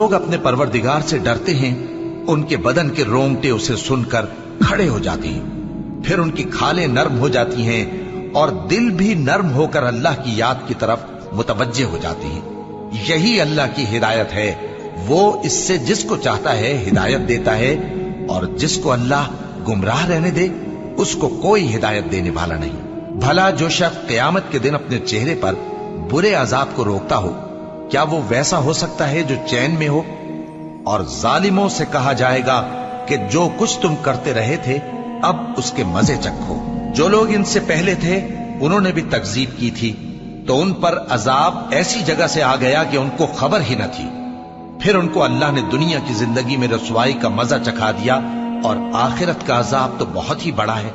लोग अपने परवरदिगार से डरते हैं, उनके बदन के रोंगटे उसे सुनकर खड़े हो जाते हैं, फिर उनकी खालें नर्म हो जाती हैं और दिल भी नर्म होकर अल्लाह की याद की तरफ मुतवज्जे हो जाते हैं। यही अल्लाह की हिदायत है। वो इससे जिसको चाहता है हिदायत देता है, और जिसको अल्लाह गुमराह रहने दे उसको कोई हिदायत देने वाला नहीं। भला जो शख्स क़यामत के दिन अपने चेहरे पर बुरे अजाब को रोकता हो, क्या वो वैसा हो सकता है जो चैन में हो? और जालिमों से कहा जाएगा कि जो कुछ तुम करते रहे थे अब उसके मजे चखो। जो लोग इनसे पहले थे उन्होंने भी तकजीब की थी, तो उन पर अजाब ऐसी जगह से आ गया कि उनको खबर ही न थी। फिर उनको अल्लाह ने दुनिया की जिंदगी में रसवाई का मजा चखा दिया, और आखिरत का अजाब तो बहुत ही बड़ा है।